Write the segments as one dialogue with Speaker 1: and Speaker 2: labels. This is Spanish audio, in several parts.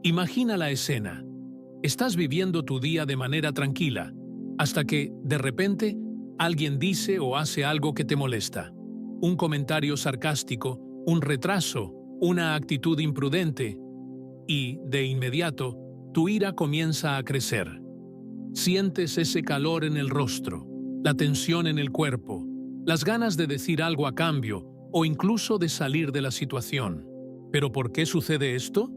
Speaker 1: Imagina la escena. Estás viviendo tu día de manera tranquila, hasta que, de repente, alguien dice o hace algo que te molesta. Un comentario sarcástico, un retraso, una actitud imprudente, y, de inmediato, tu ira comienza a crecer. Sientes ese calor en el rostro, la tensión en el cuerpo, las ganas de decir algo a cambio o incluso de salir de la situación. ¿Pero por qué sucede esto?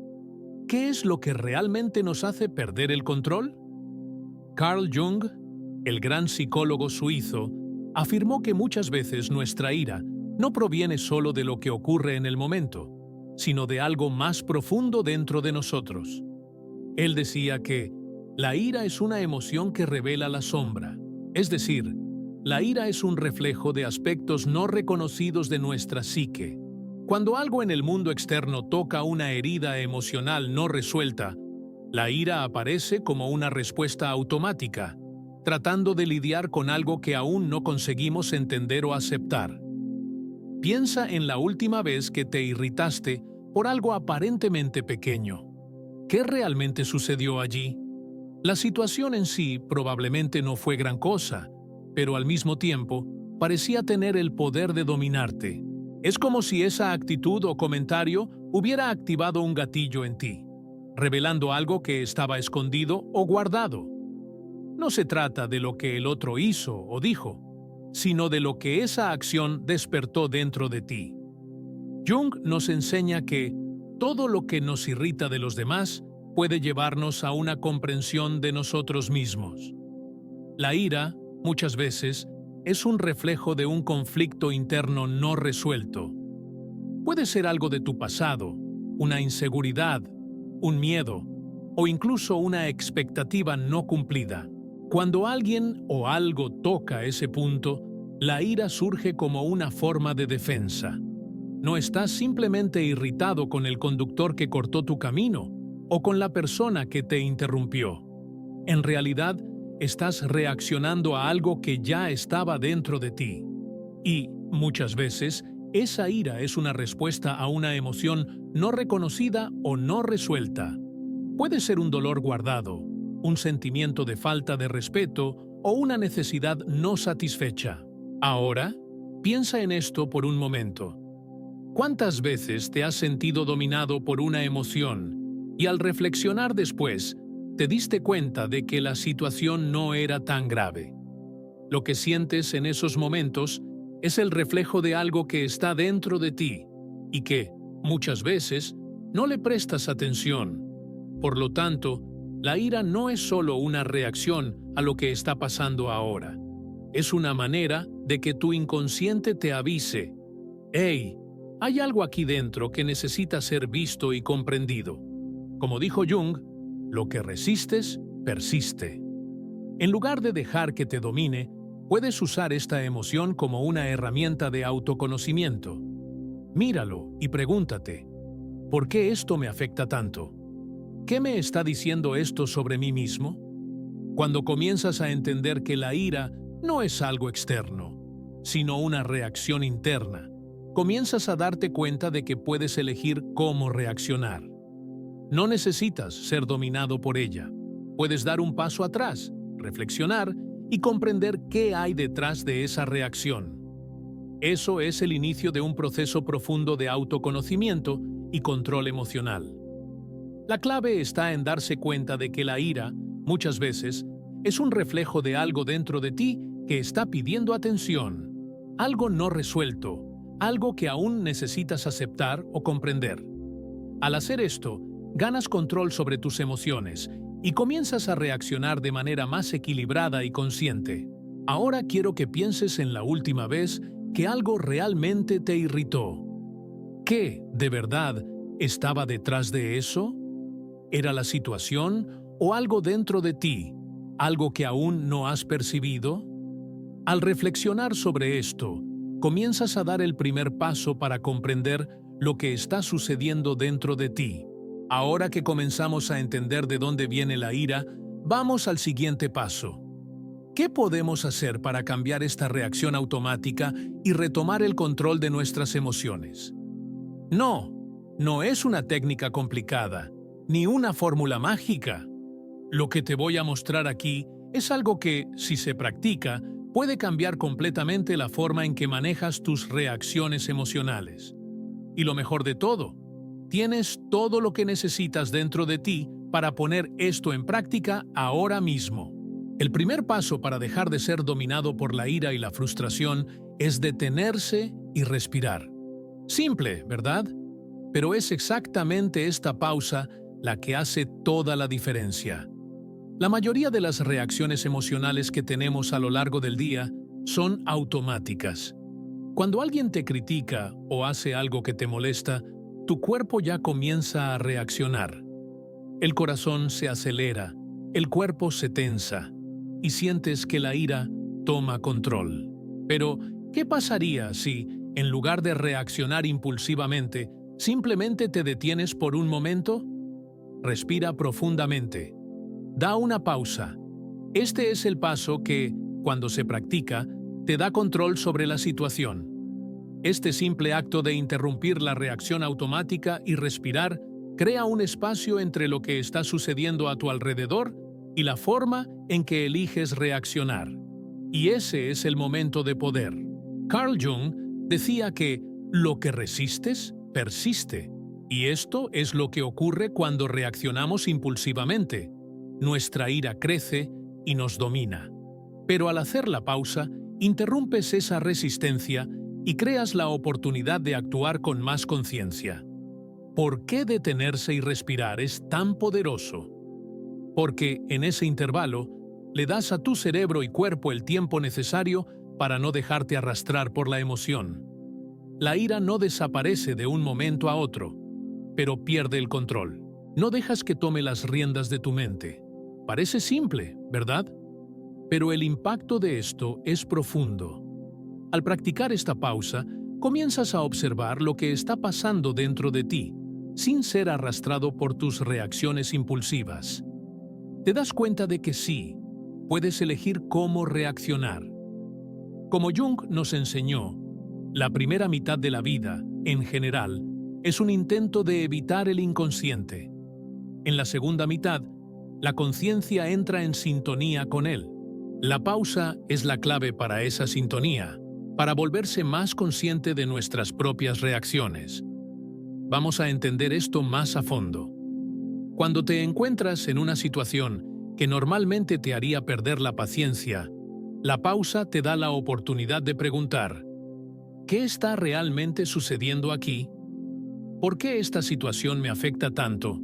Speaker 1: ¿Qué es lo que realmente nos hace perder el control? Carl Jung, el gran psicólogo suizo, afirmó que muchas veces nuestra ira no proviene solo de lo que ocurre en el momento, sino de algo más profundo dentro de nosotros. Él decía que la ira es una emoción que revela la sombra, es decir, la ira es un reflejo de aspectos no reconocidos de nuestra psique. Cuando algo en el mundo externo toca una herida emocional no resuelta, la ira aparece como una respuesta automática, tratando de lidiar con algo que aún no conseguimos entender o aceptar. Piensa en la última vez que te irritaste por algo aparentemente pequeño. ¿Qué realmente sucedió allí? La situación en sí probablemente no fue gran cosa, pero al mismo tiempo parecía tener el poder de dominarte. Es como si esa actitud o comentario hubiera activado un gatillo en ti, revelando algo que estaba escondido o guardado. No se trata de lo que el otro hizo o dijo, sino de lo que esa acción despertó dentro de ti. Jung nos enseña que todo lo que nos irrita de los demás puede llevarnos a una comprensión de nosotros mismos. La ira, muchas veces, es un reflejo de un conflicto interno no resuelto. Puede ser algo de tu pasado, una inseguridad, un miedo, o incluso una expectativa no cumplida. Cuando alguien o algo toca ese punto, la ira surge como una forma de defensa. No estás simplemente irritado con el conductor que cortó tu camino o con la persona que te interrumpió. En realidad, estás reaccionando a algo que ya estaba dentro de ti. Y, muchas veces, esa ira es una respuesta a una emoción no reconocida o no resuelta. Puede ser un dolor guardado, un sentimiento de falta de respeto o una necesidad no satisfecha. Ahora, piensa en esto por un momento. ¿Cuántas veces te has sentido dominado por una emoción y al reflexionar después, te diste cuenta de que la situación no era tan grave? Lo que sientes en esos momentos es el reflejo de algo que está dentro de ti y que, muchas veces, no le prestas atención. Por lo tanto, la ira no es solo una reacción a lo que está pasando ahora. Es una manera de que tu inconsciente te avise: «Hey, hay algo aquí dentro que necesita ser visto y comprendido». Como dijo Jung, lo que resistes, persiste. En lugar de dejar que te domine, puedes usar esta emoción como una herramienta de autoconocimiento. Míralo y pregúntate: ¿por qué esto me afecta tanto? ¿Qué me está diciendo esto sobre mí mismo? Cuando comienzas a entender que la ira no es algo externo, sino una reacción interna, comienzas a darte cuenta de que puedes elegir cómo reaccionar. No necesitas ser dominado por ella. Puedes dar un paso atrás, reflexionar y comprender qué hay detrás de esa reacción. Eso es el inicio de un proceso profundo de autoconocimiento y control emocional. La clave está en darse cuenta de que la ira, muchas veces, es un reflejo de algo dentro de ti que está pidiendo atención, algo no resuelto, algo que aún necesitas aceptar o comprender. Al hacer esto, ganas control sobre tus emociones y comienzas a reaccionar de manera más equilibrada y consciente. Ahora quiero que pienses en la última vez que algo realmente te irritó. ¿Qué, de verdad, estaba detrás de eso? ¿Era la situación o algo dentro de ti, algo que aún no has percibido? Al reflexionar sobre esto, comienzas a dar el primer paso para comprender lo que está sucediendo dentro de ti. Ahora que comenzamos a entender de dónde viene la ira, vamos al siguiente paso. ¿Qué podemos hacer para cambiar esta reacción automática y retomar el control de nuestras emociones? No es una técnica complicada. ni una fórmula mágica. Lo que te voy a mostrar aquí es algo que, si se practica, puede cambiar completamente la forma en que manejas tus reacciones emocionales. Y lo mejor de todo, tienes todo lo que necesitas dentro de ti para poner esto en práctica ahora mismo. El primer paso para dejar de ser dominado por la ira y la frustración es detenerse y respirar. Simple, ¿verdad? Pero es exactamente esta pausa la que hace toda la diferencia. La mayoría de las reacciones emocionales que tenemos a lo largo del día son automáticas. Cuando alguien te critica o hace algo que te molesta, tu cuerpo ya comienza a reaccionar. El corazón se acelera, el cuerpo se tensa y sientes que la ira toma control. Pero, ¿qué pasaría si, en lugar de reaccionar impulsivamente, simplemente te detienes por un momento? Respira profundamente. Da una pausa. Este es el paso que, cuando se practica, te da control sobre la situación. Este simple acto de interrumpir la reacción automática y respirar crea un espacio entre lo que está sucediendo a tu alrededor y la forma en que eliges reaccionar. Y ese es el momento de poder. Carl Jung decía que lo que resistes, persiste. Y esto es lo que ocurre cuando reaccionamos impulsivamente. Nuestra ira crece y nos domina. Pero al hacer la pausa, interrumpes esa resistencia y creas la oportunidad de actuar con más conciencia. ¿Por qué detenerse y respirar es tan poderoso? Porque en ese intervalo, le das a tu cerebro y cuerpo el tiempo necesario para no dejarte arrastrar por la emoción. La ira no desaparece de un momento a otro, pero pierde el control. No dejas que tome las riendas de tu mente. Parece simple, ¿verdad? Pero el impacto de esto es profundo. Al practicar esta pausa, comienzas a observar lo que está pasando dentro de ti, sin ser arrastrado por tus reacciones impulsivas. Te das cuenta de que sí, puedes elegir cómo reaccionar. Como Jung nos enseñó, la primera mitad de la vida, en general, es un intento de evitar el inconsciente. En la segunda mitad, la conciencia entra en sintonía con él. La pausa es la clave para esa sintonía, para volverse más consciente de nuestras propias reacciones. Vamos a entender esto más a fondo. Cuando te encuentras en una situación que normalmente te haría perder la paciencia, la pausa te da la oportunidad de preguntar: ¿qué está realmente sucediendo aquí? ¿Por qué esta situación me afecta tanto?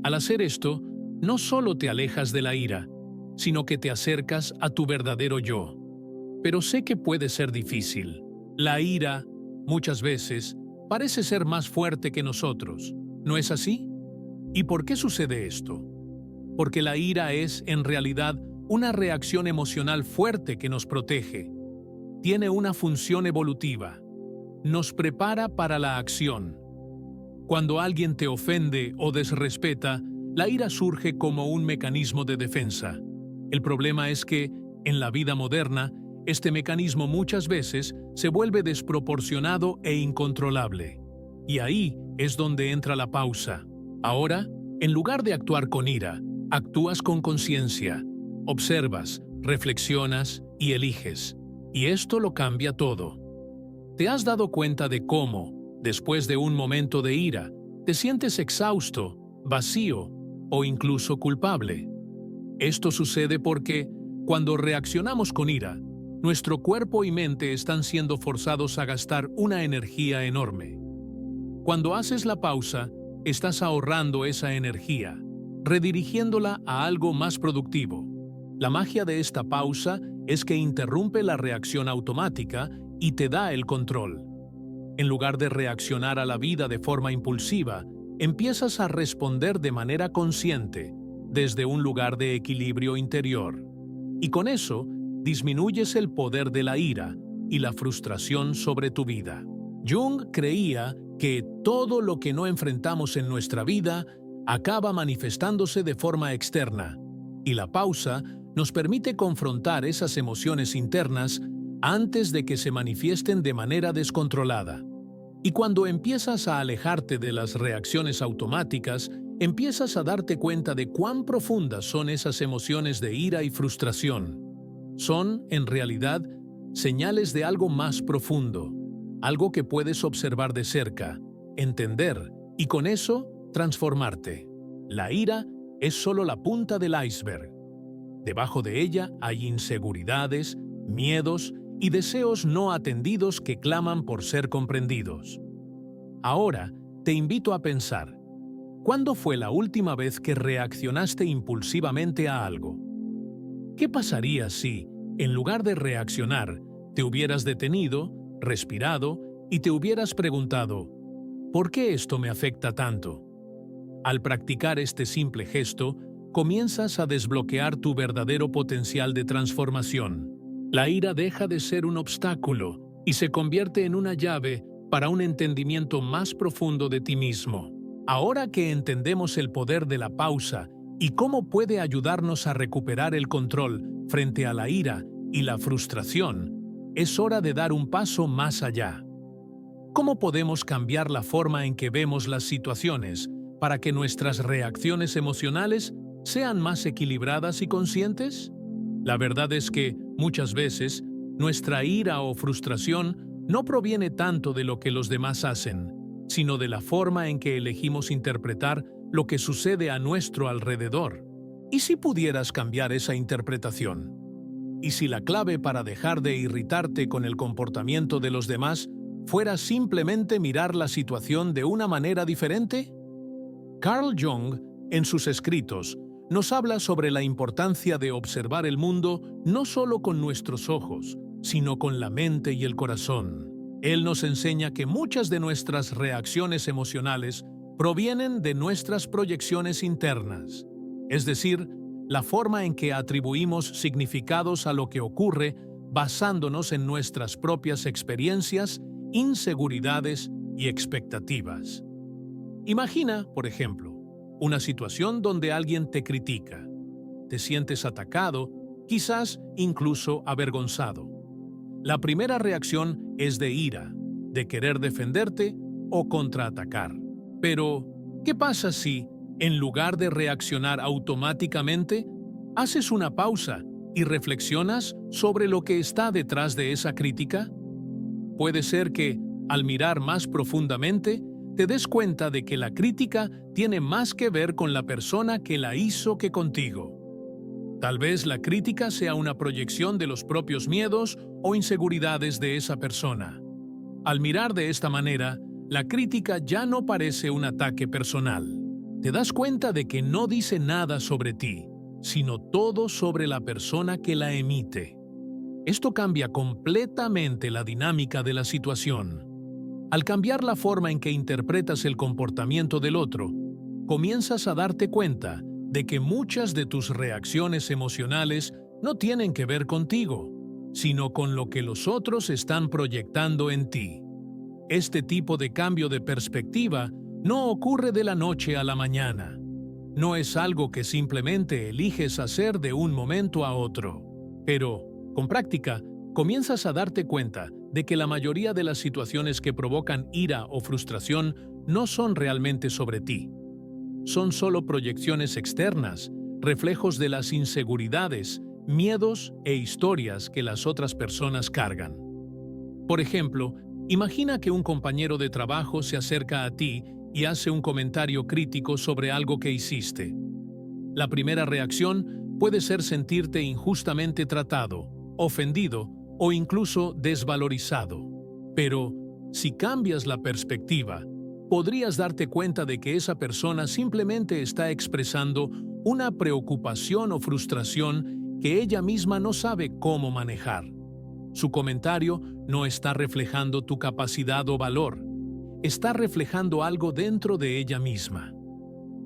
Speaker 1: Al hacer esto, no solo te alejas de la ira, sino que te acercas a tu verdadero yo. Pero sé que puede ser difícil. La ira, muchas veces, parece ser más fuerte que nosotros. ¿No es así? ¿Y por qué sucede esto? Porque la ira es, en realidad, una reacción emocional fuerte que nos protege. Tiene una función evolutiva. Nos prepara para la acción. Cuando alguien te ofende o desrespeta, la ira surge como un mecanismo de defensa. El problema es que, en la vida moderna, este mecanismo muchas veces se vuelve desproporcionado e incontrolable. Y ahí es donde entra la pausa. Ahora, en lugar de actuar con ira, actúas con conciencia, observas, reflexionas y eliges. Y esto lo cambia todo. ¿Te has dado cuenta de cómo, después de un momento de ira, te sientes exhausto, vacío o incluso culpable? Esto sucede porque, cuando reaccionamos con ira, nuestro cuerpo y mente están siendo forzados a gastar una energía enorme. Cuando haces la pausa, estás ahorrando esa energía, redirigiéndola a algo más productivo. La magia de esta pausa es que interrumpe la reacción automática y te da el control. En lugar de reaccionar a la vida de forma impulsiva, empiezas a responder de manera consciente, desde un lugar de equilibrio interior. Y con eso, disminuyes el poder de la ira y la frustración sobre tu vida. Jung creía que todo lo que no enfrentamos en nuestra vida acaba manifestándose de forma externa, y la pausa nos permite confrontar esas emociones internas antes de que se manifiesten de manera descontrolada. Y cuando empiezas a alejarte de las reacciones automáticas empiezas a darte cuenta de cuán profundas son esas emociones de ira y frustración. Son, en realidad, señales de algo más profundo, algo que puedes observar de cerca, entender y con eso transformarte. La ira es solo la punta del iceberg. Debajo de ella hay inseguridades, miedos y deseos no atendidos que claman por ser comprendidos. Ahora, te invito a pensar, ¿cuándo fue la última vez que reaccionaste impulsivamente a algo? ¿Qué pasaría si, en lugar de reaccionar, te hubieras detenido, respirado y te hubieras preguntado, ¿por qué esto me afecta tanto? Al practicar este simple gesto, comienzas a desbloquear tu verdadero potencial de transformación. La ira deja de ser un obstáculo y se convierte en una llave para un entendimiento más profundo de ti mismo. Ahora que entendemos el poder de la pausa y cómo puede ayudarnos a recuperar el control frente a la ira y la frustración, es hora de dar un paso más allá. ¿Cómo podemos cambiar la forma en que vemos las situaciones para que nuestras reacciones emocionales sean más equilibradas y conscientes? La verdad es que, muchas veces, nuestra ira o frustración no proviene tanto de lo que los demás hacen, sino de la forma en que elegimos interpretar lo que sucede a nuestro alrededor. ¿Y si pudieras cambiar esa interpretación? ¿Y si la clave para dejar de irritarte con el comportamiento de los demás fuera simplemente mirar la situación de una manera diferente? Carl Jung, en sus escritos, nos habla sobre la importancia de observar el mundo no solo con nuestros ojos, sino con la mente y el corazón. Él nos enseña que muchas de nuestras reacciones emocionales provienen de nuestras proyecciones internas, es decir, la forma en que atribuimos significados a lo que ocurre basándonos en nuestras propias experiencias, inseguridades y expectativas. Imagina, por ejemplo, una situación donde alguien te critica. Te sientes atacado, quizás incluso avergonzado. La primera reacción es de ira, de querer defenderte o contraatacar. Pero, ¿qué pasa si, en lugar de reaccionar automáticamente, haces una pausa y reflexionas sobre lo que está detrás de esa crítica? Puede ser que, al mirar más profundamente, te des cuenta de que la crítica tiene más que ver con la persona que la hizo que contigo. Tal vez la crítica sea una proyección de los propios miedos o inseguridades de esa persona. Al mirar de esta manera, la crítica ya no parece un ataque personal. Te das cuenta de que no dice nada sobre ti, sino todo sobre la persona que la emite. Esto cambia completamente la dinámica de la situación. Al cambiar la forma en que interpretas el comportamiento del otro, comienzas a darte cuenta de que muchas de tus reacciones emocionales no tienen que ver contigo, sino con lo que los otros están proyectando en ti. Este tipo de cambio de perspectiva no ocurre de la noche a la mañana. No es algo que simplemente eliges hacer de un momento a otro. Pero, con práctica, comienzas a darte cuenta de que la mayoría de las situaciones que provocan ira o frustración no son realmente sobre ti. Son solo proyecciones externas, reflejos de las inseguridades, miedos e historias que las otras personas cargan. Por ejemplo, imagina que un compañero de trabajo se acerca a ti y hace un comentario crítico sobre algo que hiciste. La primera reacción puede ser sentirte injustamente tratado, ofendido o incluso desvalorizado. Pero, si cambias la perspectiva, podrías darte cuenta de que esa persona simplemente está expresando una preocupación o frustración que ella misma no sabe cómo manejar. Su comentario no está reflejando tu capacidad o valor, está reflejando algo dentro de ella misma.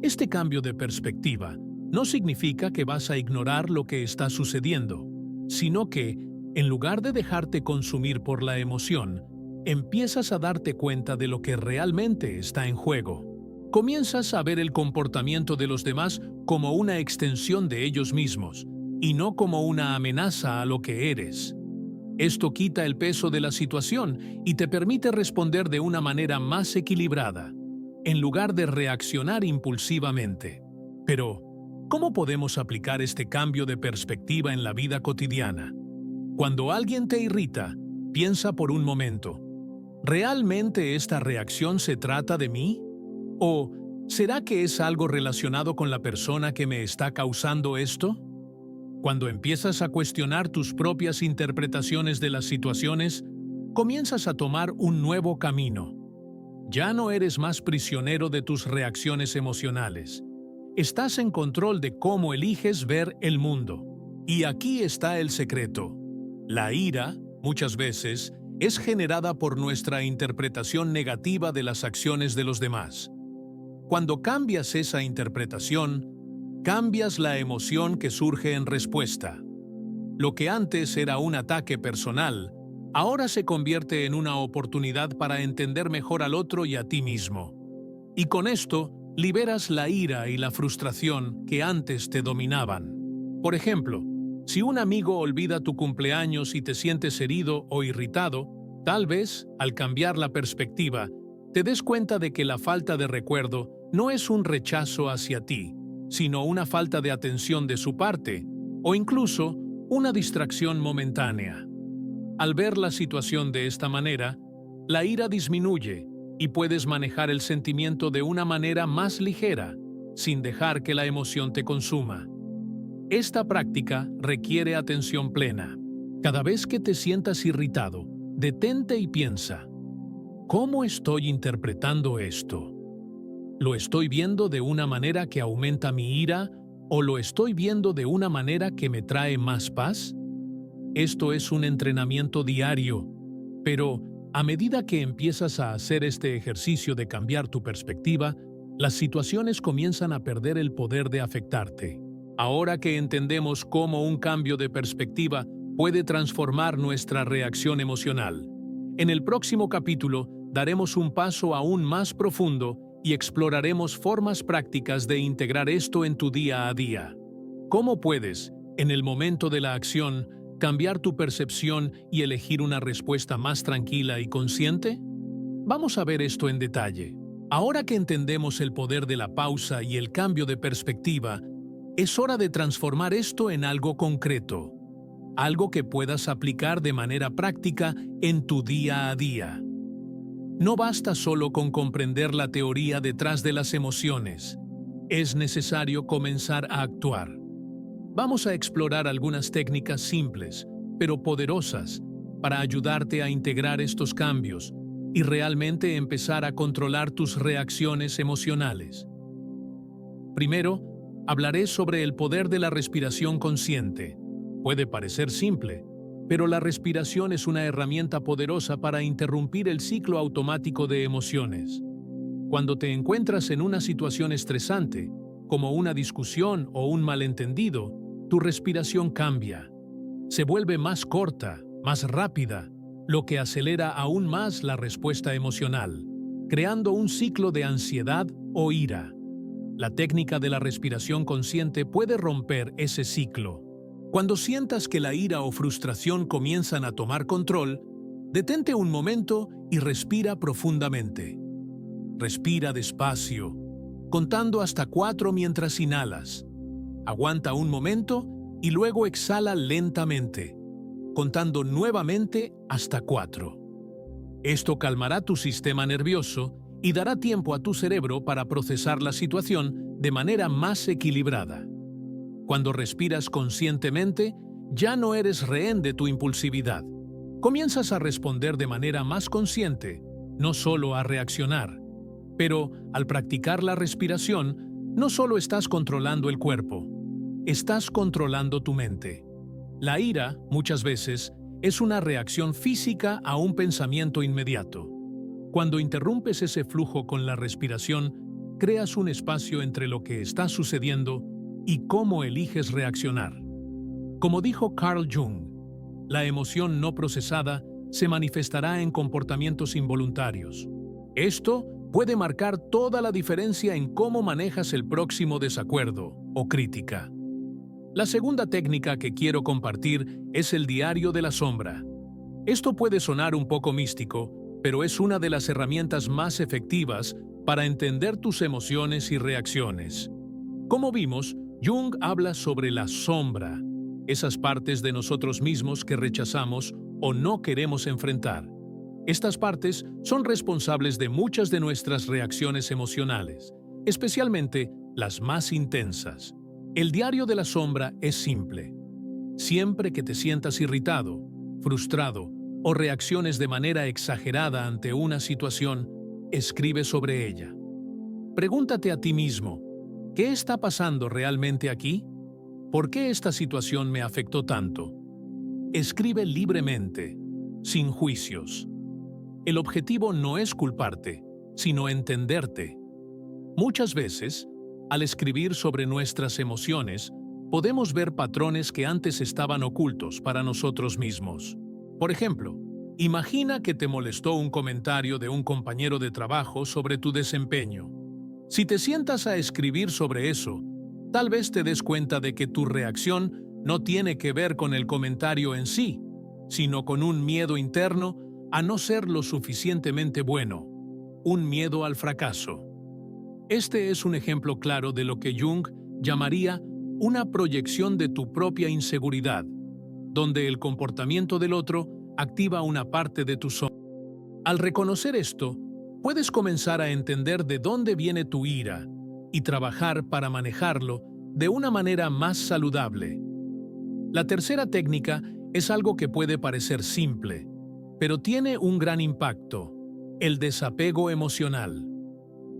Speaker 1: Este cambio de perspectiva no significa que vas a ignorar lo que está sucediendo, sino que, en lugar de dejarte consumir por la emoción, empiezas a darte cuenta de lo que realmente está en juego. Comienzas a ver el comportamiento de los demás como una extensión de ellos mismos, y no como una amenaza a lo que eres. Esto quita el peso de la situación y te permite responder de una manera más equilibrada. en lugar de reaccionar impulsivamente. Pero, ¿cómo podemos aplicar este cambio de perspectiva en la vida cotidiana? Cuando alguien te irrita, piensa por un momento, ¿realmente esta reacción se trata de mí? ¿O será que es algo relacionado con la persona que me está causando esto? Cuando empiezas a cuestionar tus propias interpretaciones de las situaciones, comienzas a tomar un nuevo camino. Ya no eres más prisionero de tus reacciones emocionales. Estás en control de cómo eliges ver el mundo. Y aquí está el secreto. La ira, muchas veces, es generada por nuestra interpretación negativa de las acciones de los demás. Cuando cambias esa interpretación, cambias la emoción que surge en respuesta. Lo que antes era un ataque personal, ahora se convierte en una oportunidad para entender mejor al otro y a ti mismo. Y con esto, liberas la ira y la frustración que antes te dominaban. Por ejemplo, si un amigo olvida tu cumpleaños y te sientes herido o irritado, tal vez, al cambiar la perspectiva, te des cuenta de que la falta de recuerdo no es un rechazo hacia ti, sino una falta de atención de su parte, o incluso una distracción momentánea. Al ver la situación de esta manera, la ira disminuye y puedes manejar el sentimiento de una manera más ligera, sin dejar que la emoción te consuma. Esta práctica requiere atención plena. Cada vez que te sientas irritado, detente y piensa, ¿cómo estoy interpretando esto? ¿Lo estoy viendo de una manera que aumenta mi ira o lo estoy viendo de una manera que me trae más paz? Esto es un entrenamiento diario, pero a medida que empiezas a hacer este ejercicio de cambiar tu perspectiva, las situaciones comienzan a perder el poder de afectarte. Ahora que entendemos cómo un cambio de perspectiva puede transformar nuestra reacción emocional, en el próximo capítulo daremos un paso aún más profundo y exploraremos formas prácticas de integrar esto en tu día a día. ¿Cómo puedes, en el momento de la acción, cambiar tu percepción y elegir una respuesta más tranquila y consciente? Vamos a ver esto en detalle. Ahora que entendemos el poder de la pausa y el cambio de perspectiva, es hora de transformar esto en algo concreto, algo que puedas aplicar de manera práctica en tu día a día. No basta solo con comprender la teoría detrás de las emociones. Es necesario comenzar a actuar. Vamos a explorar algunas técnicas simples, pero poderosas, para ayudarte a integrar estos cambios y realmente empezar a controlar tus reacciones emocionales. Primero, hablaré sobre el poder de la respiración consciente. Puede parecer simple, pero la respiración es una herramienta poderosa para interrumpir el ciclo automático de emociones. Cuando te encuentras en una situación estresante, como una discusión o un malentendido, tu respiración cambia. Se vuelve más corta, más rápida, lo que acelera aún más la respuesta emocional, creando un ciclo de ansiedad o ira. La técnica de la respiración consciente puede romper ese ciclo. Cuando sientas que la ira o frustración comienzan a tomar control, detente un momento y respira profundamente. Respira despacio, contando hasta 4 mientras inhalas. Aguanta un momento y luego exhala lentamente, contando nuevamente hasta 4. Esto calmará tu sistema nervioso y dará tiempo a tu cerebro para procesar la situación de manera más equilibrada. Cuando respiras conscientemente, ya no eres rehén de tu impulsividad. Comienzas a responder de manera más consciente, no solo a reaccionar. Pero, al practicar la respiración, no solo estás controlando el cuerpo, estás controlando tu mente. La ira, muchas veces, es una reacción física a un pensamiento inmediato. Cuando interrumpes ese flujo con la respiración, creas un espacio entre lo que está sucediendo y cómo eliges reaccionar. Como dijo Carl Jung, la emoción no procesada se manifestará en comportamientos involuntarios. Esto puede marcar toda la diferencia en cómo manejas el próximo desacuerdo o crítica. La segunda técnica que quiero compartir es el diario de la sombra. Esto puede sonar un poco místico, pero es una de las herramientas más efectivas para entender tus emociones y reacciones. Como vimos, Jung habla sobre la sombra, esas partes de nosotros mismos que rechazamos o no queremos enfrentar. Estas partes son responsables de muchas de nuestras reacciones emocionales, especialmente las más intensas. El diario de la sombra es simple. Siempre que te sientas irritado, frustrado o reacciones de manera exagerada ante una situación, escribe sobre ella. Pregúntate a ti mismo, ¿qué está pasando realmente aquí? ¿Por qué esta situación me afectó tanto? Escribe libremente, sin juicios. El objetivo no es culparte, sino entenderte. Muchas veces, al escribir sobre nuestras emociones, podemos ver patrones que antes estaban ocultos para nosotros mismos. Por ejemplo, imagina que te molestó un comentario de un compañero de trabajo sobre tu desempeño. Si te sientas a escribir sobre eso, tal vez te des cuenta de que tu reacción no tiene que ver con el comentario en sí, sino con un miedo interno a no ser lo suficientemente bueno, un miedo al fracaso. Este es un ejemplo claro de lo que Jung llamaría una proyección de tu propia inseguridad, donde el comportamiento del otro activa una parte de tu sombra. Al reconocer esto, puedes comenzar a entender de dónde viene tu ira y trabajar para manejarlo de una manera más saludable. La tercera técnica es algo que puede parecer simple, pero tiene un gran impacto: el desapego emocional.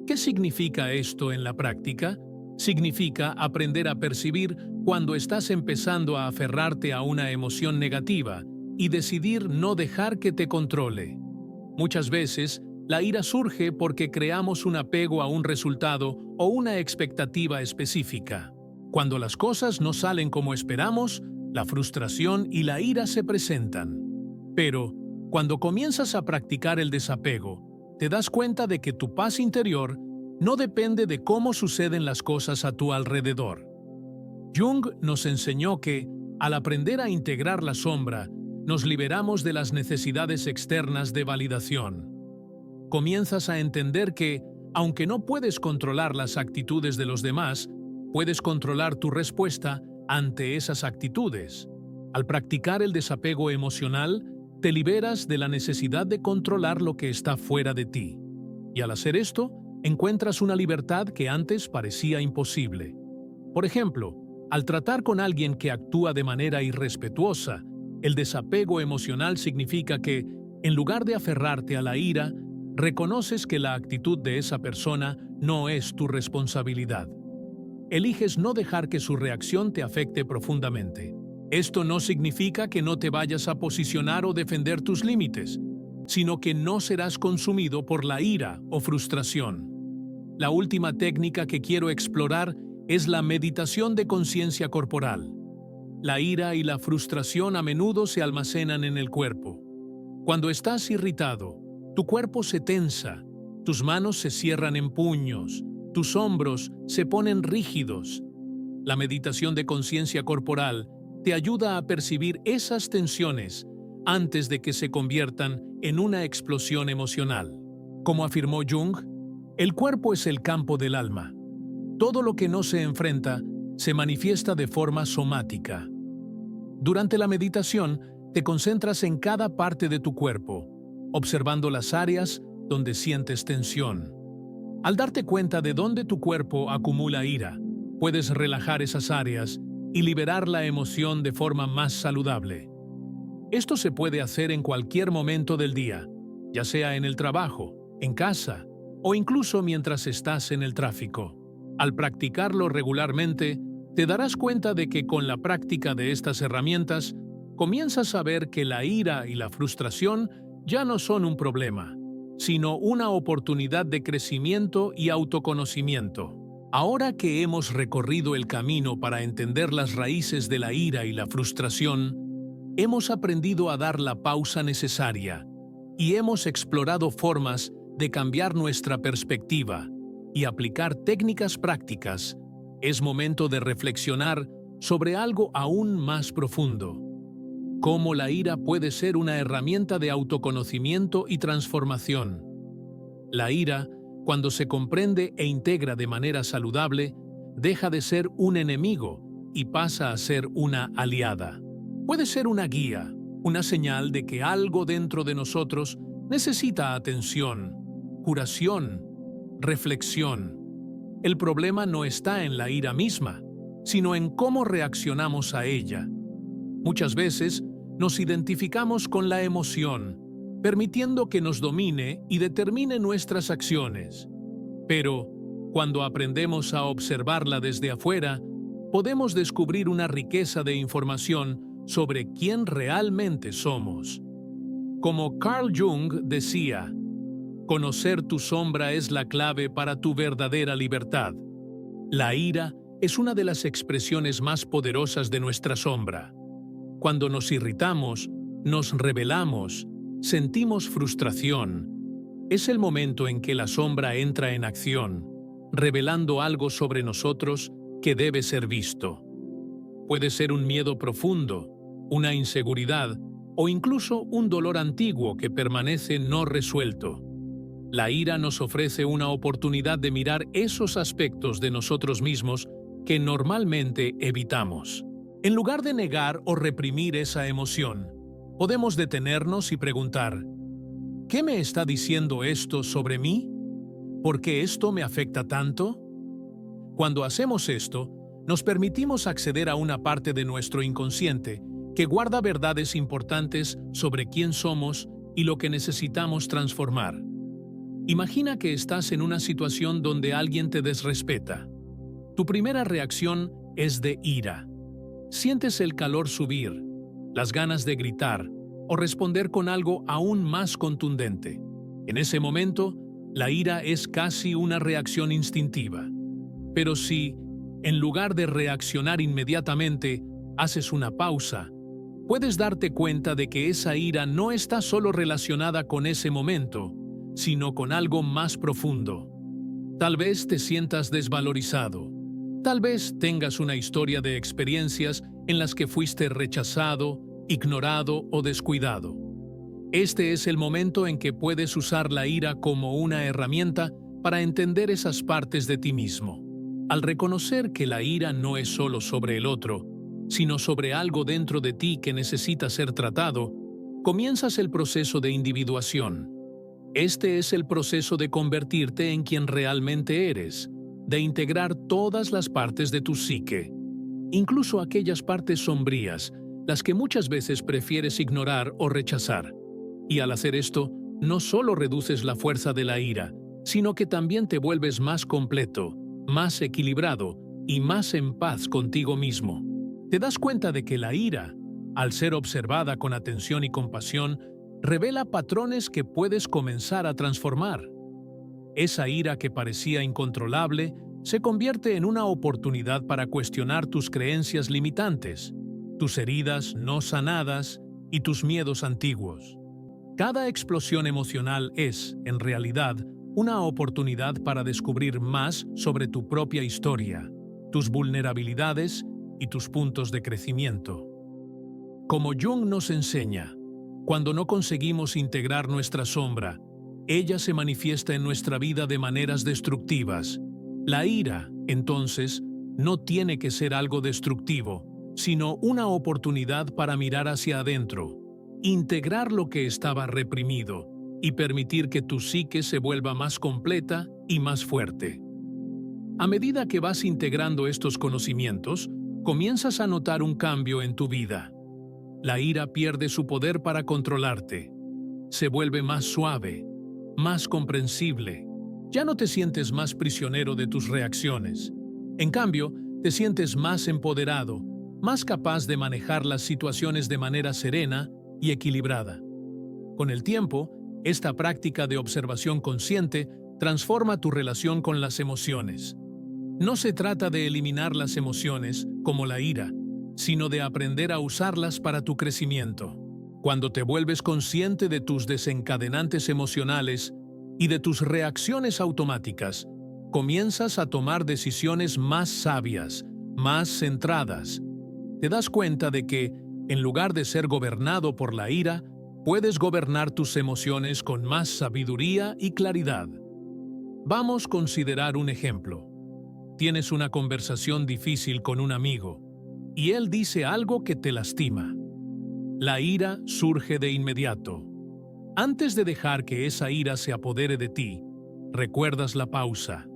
Speaker 1: ¿Qué significa esto en la práctica? Significa aprender a percibir cuando estás empezando a aferrarte a una emoción negativa y decidir no dejar que te controle. Muchas veces, la ira surge porque creamos un apego a un resultado o una expectativa específica. Cuando las cosas no salen como esperamos, la frustración y la ira se presentan. Pero, cuando comienzas a practicar el desapego, te das cuenta de que tu paz interior no depende de cómo suceden las cosas a tu alrededor. Jung nos enseñó que, al aprender a integrar la sombra, nos liberamos de las necesidades externas de validación. Comienzas a entender que, aunque no puedes controlar las actitudes de los demás, puedes controlar tu respuesta ante esas actitudes. Al practicar el desapego emocional, te liberas de la necesidad de controlar lo que está fuera de ti. Y al hacer esto, encuentras una libertad que antes parecía imposible. Por ejemplo, al tratar con alguien que actúa de manera irrespetuosa, el desapego emocional significa que, en lugar de aferrarte a la ira, reconoces que la actitud de esa persona no es tu responsabilidad. Eliges no dejar que su reacción te afecte profundamente. Esto no significa que no te vayas a posicionar o defender tus límites, sino que no serás consumido por la ira o frustración. La última técnica que quiero explorar es la meditación de conciencia corporal. La ira y la frustración a menudo se almacenan en el cuerpo. Cuando estás irritado, tu cuerpo se tensa, tus manos se cierran en puños, tus hombros se ponen rígidos. La meditación de conciencia corporal te ayuda a percibir esas tensiones antes de que se conviertan en una explosión emocional. Como afirmó Jung, el cuerpo es el campo del alma. Todo lo que no se enfrenta se manifiesta de forma somática. Durante la meditación, te concentras en cada parte de tu cuerpo, observando las áreas donde sientes tensión. Al darte cuenta de dónde tu cuerpo acumula ira, puedes relajar esas áreas y liberar la emoción de forma más saludable. Esto se puede hacer en cualquier momento del día, ya sea en el trabajo, en casa o incluso mientras estás en el tráfico. Al practicarlo regularmente, te darás cuenta de que con la práctica de estas herramientas, comienzas a ver que la ira y la frustración ya no son un problema, sino una oportunidad de crecimiento y autoconocimiento. Ahora que hemos recorrido el camino para entender las raíces de la ira y la frustración, hemos aprendido a dar la pausa necesaria y hemos explorado formas de cambiar nuestra perspectiva y aplicar técnicas prácticas. Es momento de reflexionar sobre algo aún más profundo: cómo la ira puede ser una herramienta de autoconocimiento y transformación. La ira, Cuando se comprende e integra de manera saludable, deja de ser un enemigo y pasa a ser una aliada. Puede ser una guía, una señal de que algo dentro de nosotros necesita atención, curación, reflexión. El problema no está en la ira misma, sino en cómo reaccionamos a ella. Muchas veces nos identificamos con la emoción, permitiendo que nos domine y determine nuestras acciones. Pero, cuando aprendemos a observarla desde afuera, podemos descubrir una riqueza de información sobre quién realmente somos. Como Carl Jung decía, conocer tu sombra es la clave para tu verdadera libertad. La ira es una de las expresiones más poderosas de nuestra sombra. Cuando nos irritamos, nos rebelamos, sentimos frustración. Es el momento en que la sombra entra en acción, revelando algo sobre nosotros que debe ser visto. Puede ser un miedo profundo, una inseguridad o incluso un dolor antiguo que permanece no resuelto. La ira nos ofrece una oportunidad de mirar esos aspectos de nosotros mismos que normalmente evitamos. En lugar de negar o reprimir esa emoción, podemos detenernos y preguntar, ¿qué me está diciendo esto sobre mí? ¿Por qué esto me afecta tanto? Cuando hacemos esto, nos permitimos acceder a una parte de nuestro inconsciente que guarda verdades importantes sobre quién somos y lo que necesitamos transformar. Imagina que estás en una situación donde alguien te desrespeta. Tu primera reacción es de ira. Sientes el calor subir, las ganas de gritar o responder con algo aún más contundente. En ese momento, la ira es casi una reacción instintiva. Pero si, en lugar de reaccionar inmediatamente, haces una pausa, puedes darte cuenta de que esa ira no está solo relacionada con ese momento, sino con algo más profundo. Tal vez te sientas desvalorizado. Tal vez tengas una historia de experiencias en las que fuiste rechazado, ignorado o descuidado. Este es el momento en que puedes usar la ira como una herramienta para entender esas partes de ti mismo. Al reconocer que la ira no es solo sobre el otro, sino sobre algo dentro de ti que necesita ser tratado, comienzas el proceso de individuación. Este es el proceso de convertirte en quien realmente eres, de integrar todas las partes de tu psique, incluso aquellas partes sombrías, las que muchas veces prefieres ignorar o rechazar. Y al hacer esto, no solo reduces la fuerza de la ira, sino que también te vuelves más completo, más equilibrado y más en paz contigo mismo. Te das cuenta de que la ira, al ser observada con atención y compasión, revela patrones que puedes comenzar a transformar. Esa ira que parecía incontrolable se convierte en una oportunidad para cuestionar tus creencias limitantes, tus heridas no sanadas y tus miedos antiguos. Cada explosión emocional es, en realidad, una oportunidad para descubrir más sobre tu propia historia, tus vulnerabilidades y tus puntos de crecimiento. Como Jung nos enseña, cuando no conseguimos integrar nuestra sombra, ella se manifiesta en nuestra vida de maneras destructivas. La ira, entonces, no tiene que ser algo destructivo, sino una oportunidad para mirar hacia adentro, integrar lo que estaba reprimido y permitir que tu psique se vuelva más completa y más fuerte. A medida que vas integrando estos conocimientos, comienzas a notar un cambio en tu vida. La ira pierde su poder para controlarte. Se vuelve más suave, más comprensible. Ya no te sientes más prisionero de tus reacciones. En cambio, te sientes más empoderado, más capaz de manejar las situaciones de manera serena y equilibrada. Con el tiempo, esta práctica de observación consciente transforma tu relación con las emociones. No se trata de eliminar las emociones, como la ira, sino de aprender a usarlas para tu crecimiento. Cuando te vuelves consciente de tus desencadenantes emocionales y de tus reacciones automáticas, comienzas a tomar decisiones más sabias, más centradas. Te das cuenta de que, en lugar de ser gobernado por la ira, puedes gobernar tus emociones con más sabiduría y claridad. Vamos a considerar un ejemplo. Tienes una conversación difícil con un amigo y él dice algo que te lastima. La ira surge de inmediato. Antes de dejar que esa ira se apodere de ti, recuerdas la pausa,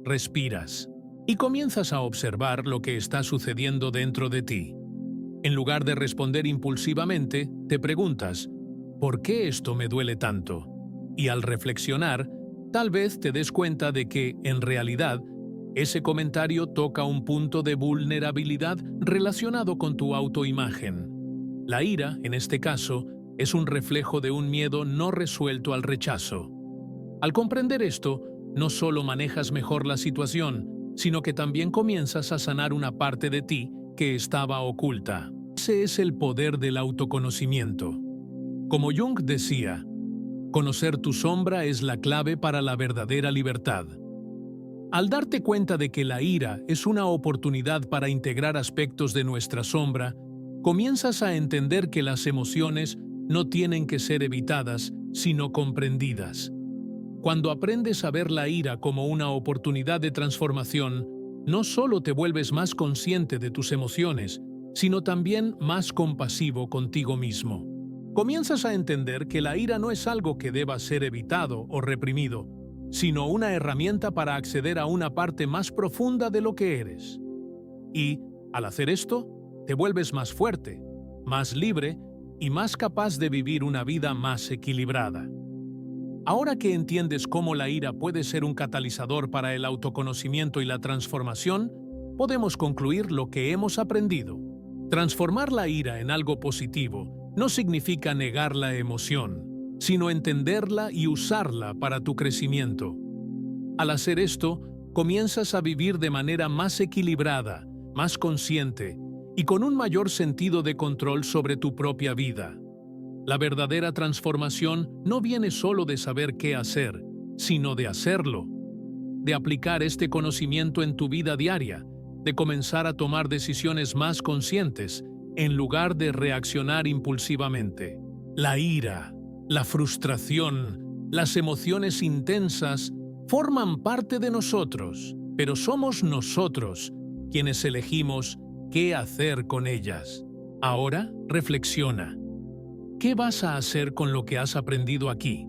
Speaker 1: respiras y comienzas a observar lo que está sucediendo dentro de ti. En lugar de responder impulsivamente, te preguntas, ¿por qué esto me duele tanto? Y al reflexionar, tal vez te des cuenta de que, en realidad, ese comentario toca un punto de vulnerabilidad relacionado con tu autoimagen. La ira, en este caso, es un reflejo de un miedo no resuelto al rechazo. Al comprender esto, no solo manejas mejor la situación, sino que también comienzas a sanar una parte de ti que estaba oculta. Ese es el poder del autoconocimiento. Como Jung decía, conocer tu sombra es la clave para la verdadera libertad. Al darte cuenta de que la ira es una oportunidad para integrar aspectos de nuestra sombra, comienzas a entender que las emociones no tienen que ser evitadas, sino comprendidas. Cuando aprendes a ver la ira como una oportunidad de transformación, no solo te vuelves más consciente de tus emociones, sino también más compasivo contigo mismo. Comienzas a entender que la ira no es algo que deba ser evitado o reprimido, sino una herramienta para acceder a una parte más profunda de lo que eres. Y, al hacer esto, te vuelves más fuerte, más libre y más capaz de vivir una vida más equilibrada. Ahora que entiendes cómo la ira puede ser un catalizador para el autoconocimiento y la transformación, podemos concluir lo que hemos aprendido. Transformar la ira en algo positivo no significa negar la emoción, sino entenderla y usarla para tu crecimiento. Al hacer esto, comienzas a vivir de manera más equilibrada, más consciente y con un mayor sentido de control sobre tu propia vida. La verdadera transformación no viene solo de saber qué hacer, sino de hacerlo, de aplicar este conocimiento en tu vida diaria, de comenzar a tomar decisiones más conscientes en lugar de reaccionar impulsivamente. La ira, la frustración, las emociones intensas forman parte de nosotros, pero somos nosotros quienes elegimos qué hacer con ellas. Ahora, reflexiona. ¿Qué vas a hacer con lo que has aprendido aquí?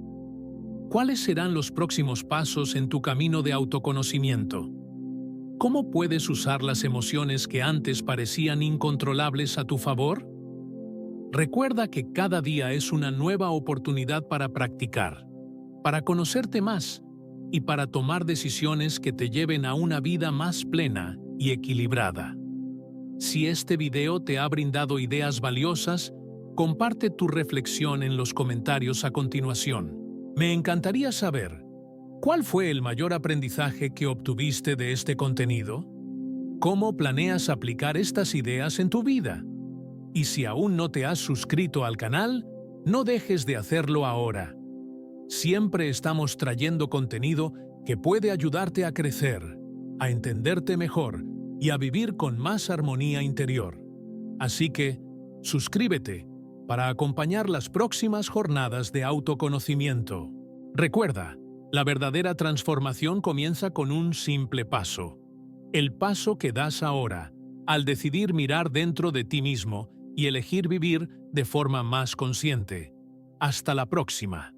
Speaker 1: ¿Cuáles serán los próximos pasos en tu camino de autoconocimiento? ¿Cómo puedes usar las emociones que antes parecían incontrolables a tu favor? Recuerda que cada día es una nueva oportunidad para practicar, para conocerte más y para tomar decisiones que te lleven a una vida más plena y equilibrada. Si este video te ha brindado ideas valiosas, comparte tu reflexión en los comentarios a continuación. Me encantaría saber, ¿cuál fue el mayor aprendizaje que obtuviste de este contenido? ¿Cómo planeas aplicar estas ideas en tu vida? Y si aún no te has suscrito al canal, no dejes de hacerlo ahora. Siempre estamos trayendo contenido que puede ayudarte a crecer, a entenderte mejor y a vivir con más armonía interior. Así que, suscríbete para acompañar las próximas jornadas de autoconocimiento. Recuerda, la verdadera transformación comienza con un simple paso. El paso que das ahora, al decidir mirar dentro de ti mismo y elegir vivir de forma más consciente. Hasta la próxima.